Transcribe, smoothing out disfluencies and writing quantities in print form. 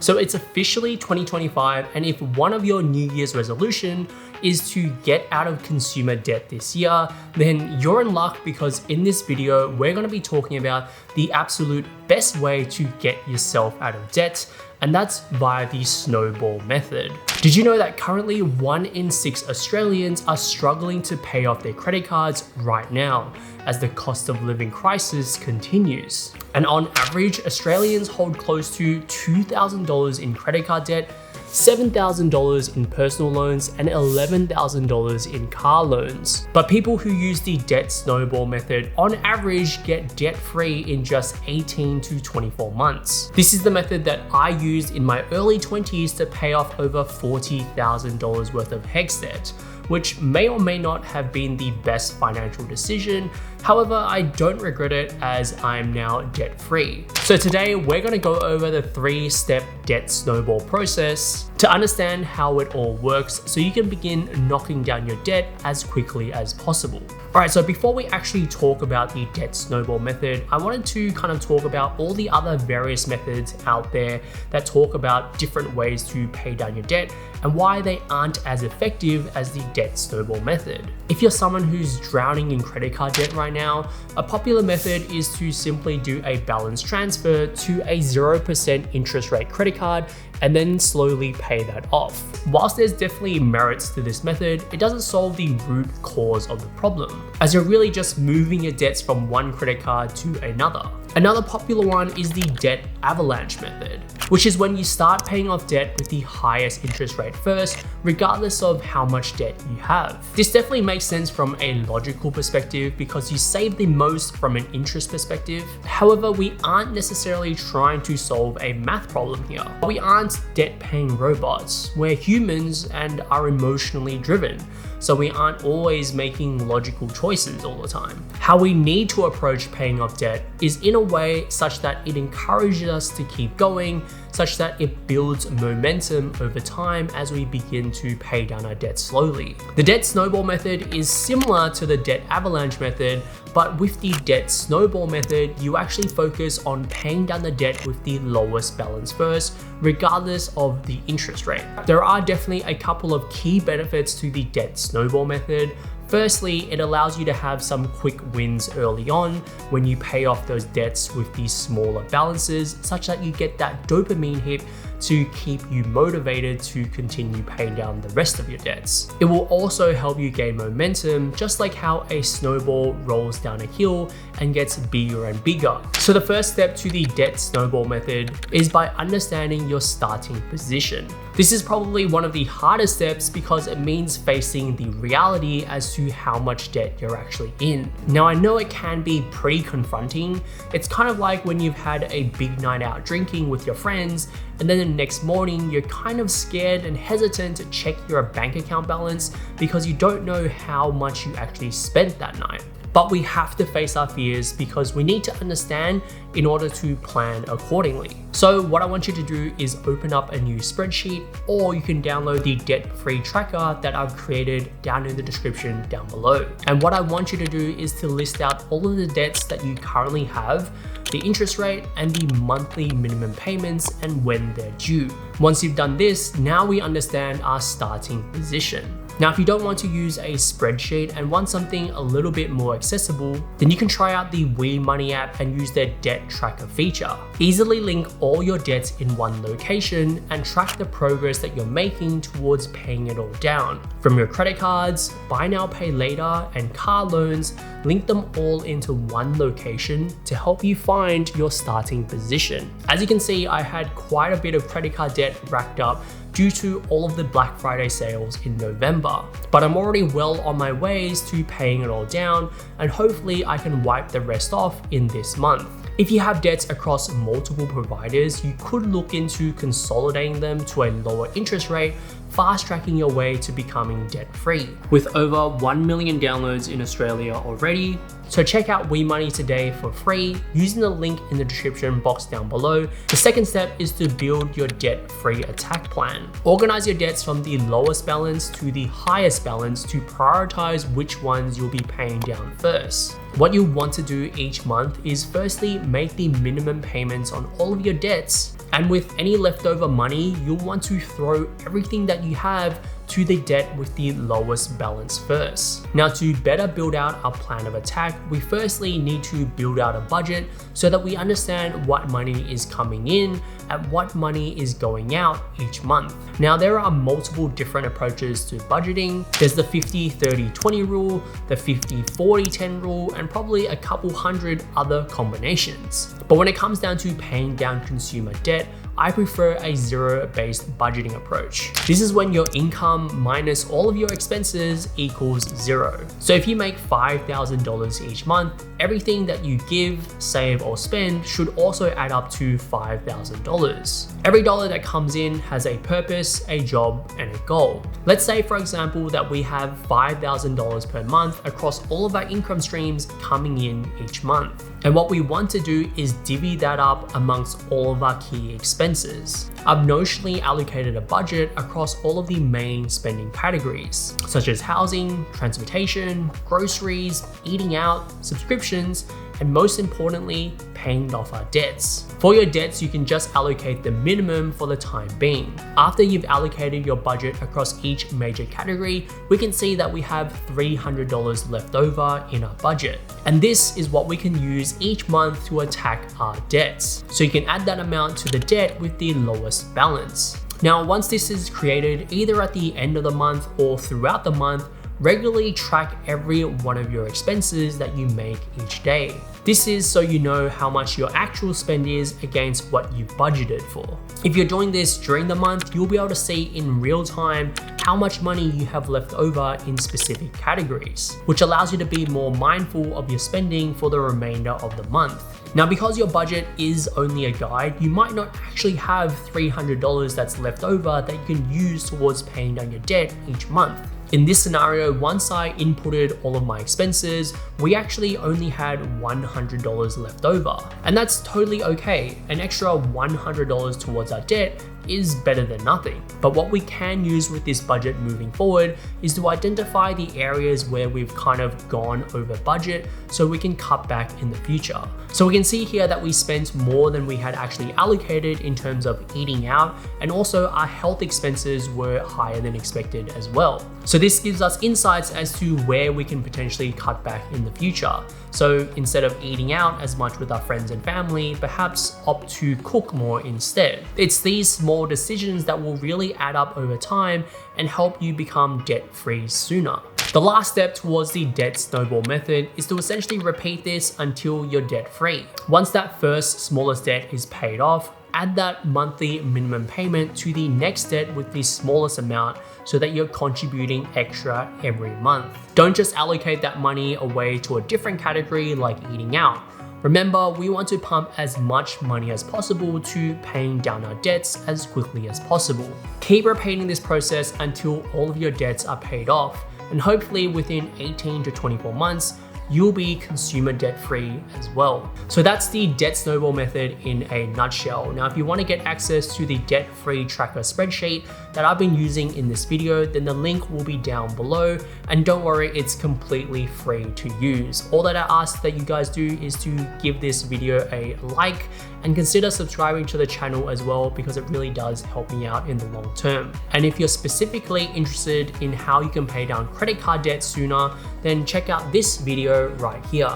So it's officially 2025, and if one of your New Year's resolution is to get out of consumer debt this year, then you're in luck, because in this video, we're gonna be talking about the absolute best way to get yourself out of debt, and that's via the Snowball method. Did you know that currently 1 in 6 Australians are struggling to pay off their credit cards right now as the cost of living crisis continues? And on average, Australians hold close to $2,000 in credit card debt, $7,000 in personal loans, and $11,000 in car loans. But people who use the debt snowball method on average get debt-free in just 18 to 24 months. This is the method that I used in my early 20s to pay off over $40,000 worth of HECS debt, which may or may not have been the best financial decision. However, I don't regret it, as I'm now debt-free. So today we're gonna go over the 3-step debt snowball process to understand how it all works, so you can begin knocking down your debt as quickly as possible. All right, so before we actually talk about the debt snowball method, I wanted to kind of talk about all the other various methods out there that talk about different ways to pay down your debt and why they aren't as effective as the debt snowball method. If you're someone who's drowning in credit card debt right now, a popular method is to simply do a balance transfer to a 0% interest rate credit card and then slowly pay that off. Whilst there's definitely merits to this method, it doesn't solve the root cause of the problem, as you're really just moving your debts from one credit card to another. Another popular one is the debt avalanche method, which is when you start paying off debt with the highest interest rate first, regardless of how much debt you have. This definitely makes sense from a logical perspective because you save the most from an interest perspective. However, we aren't necessarily trying to solve a math problem here. We aren't debt-paying robots. We're humans and are emotionally driven, so we aren't always making logical choices all the time. How we need to approach paying off debt is in a way such that it encourages us to keep going, such that it builds momentum over time as we begin to pay down our debt slowly. The debt snowball method is similar to the debt avalanche method, but with the debt snowball method, you actually focus on paying down the debt with the lowest balance first, regardless of the interest rate. There are definitely a couple of key benefits to the debt snowball method. Firstly, it allows you to have some quick wins early on when you pay off those debts with these smaller balances, such that you get that dopamine hit to keep you motivated to continue paying down the rest of your debts. It will also help you gain momentum, just like how a snowball rolls down a hill and gets bigger and bigger. So the first step to the debt snowball method is by understanding your starting position. This is probably one of the hardest steps because it means facing the reality as to how much debt you're actually in. Now, I know it can be pretty confronting. It's kind of like when you've had a big night out drinking with your friends, and then the next morning you're kind of scared and hesitant to check your bank account balance because you don't know how much you actually spent that night. But we have to face our fears because we need to understand in order to plan accordingly. So what I want you to do is open up a new spreadsheet, or you can download the debt-free tracker that I've created down in the description down below. And what I want you to do is to list out all of the debts that you currently have, the interest rate, and the monthly minimum payments and when they're due. Once you've done this, now we understand our starting position. Now, if you don't want to use a spreadsheet and want something a little bit more accessible, then you can try out the WeMoney app and use their debt tracker feature. Easily link all your debts in one location and track the progress that you're making towards paying it all down. From your credit cards, buy now, pay later, and car loans, link them all into one location to help you find your starting position. As you can see, I had quite a bit of credit card debt racked up due to all of the Black Friday sales in November. But I'm already well on my ways to paying it all down, and hopefully I can wipe the rest off in this month. If you have debts across multiple providers, you could look into consolidating them to a lower interest rate, fast-tracking your way to becoming debt-free. With over 1 million downloads in Australia already, so check out WeMoney today for free using the link in the description box down below. The second step is to build your debt-free attack plan. Organize your debts from the lowest balance to the highest balance to prioritize which ones you'll be paying down first. What you want to do each month is firstly make the minimum payments on all of your debts, And with any leftover money, you'll want to throw everything that you have to the debt with the lowest balance first. Now, to better build out our plan of attack, we firstly need to build out a budget so that we understand what money is coming in and what money is going out each month. Now, there are multiple different approaches to budgeting. There's the 50-30-20 rule, the 50-40-10 rule, and probably a couple hundred other combinations. But when it comes down to paying down consumer debt, I prefer a zero-based budgeting approach. This is when your income minus all of your expenses equals zero. So if you make $5,000 each month, everything that you give, save, or spend should also add up to $5,000. Every dollar that comes in has a purpose, a job, and a goal. Let's say, for example, that we have $5,000 per month across all of our income streams coming in each month. And what we want to do is divvy that up amongst all of our key expenses. I've notionally allocated a budget across all of the main spending categories, such as housing, transportation, groceries, eating out, subscriptions, and most importantly, paying off our debts. For your debts, you can just allocate the minimum for the time being. After you've allocated your budget across each major category, we can see that we have $300 left over in our budget. And this is what we can use each month to attack our debts. So you can add that amount to the debt with the lowest balance. Now, once this is created, either at the end of the month or throughout the month, regularly track every one of your expenses that you make each day. This is so you know how much your actual spend is against what you've budgeted for. If you're doing this during the month, you'll be able to see in real time how much money you have left over in specific categories, which allows you to be more mindful of your spending for the remainder of the month. Now, because your budget is only a guide, you might not actually have $300 that's left over that you can use towards paying down your debt each month. In this scenario, once I inputted all of my expenses, we actually only had $100 left over. And that's totally okay. An extra $100 towards our debt is better than nothing. But what we can use with this budget moving forward is to identify the areas where we've kind of gone over budget so we can cut back in the future. So we can see here that we spent more than we had actually allocated in terms of eating out, and also our health expenses were higher than expected as well. So this gives us insights as to where we can potentially cut back in the future. So instead of eating out as much with our friends and family, perhaps opt to cook more instead. It's these small decisions that will really add up over time and help you become debt-free sooner. The last step towards the debt snowball method is to essentially repeat this until you're debt-free. Once that first smallest debt is paid off, add that monthly minimum payment to the next debt with the smallest amount so that you're contributing extra every month. Don't just allocate that money away to a different category like eating out. Remember, we want to pump as much money as possible to paying down our debts as quickly as possible. Keep repeating this process until all of your debts are paid off, and hopefully within 18 to 24 months, you'll be consumer debt free as well. So that's the debt snowball method in a nutshell. Now, if you want to get access to the debt free tracker spreadsheet that I've been using in this video, then the link will be down below. And don't worry, it's completely free to use. All that I ask that you guys do is to give this video a like and consider subscribing to the channel as well, because it really does help me out in the long term. And if you're specifically interested in how you can pay down credit card debt sooner, then check out this video right here.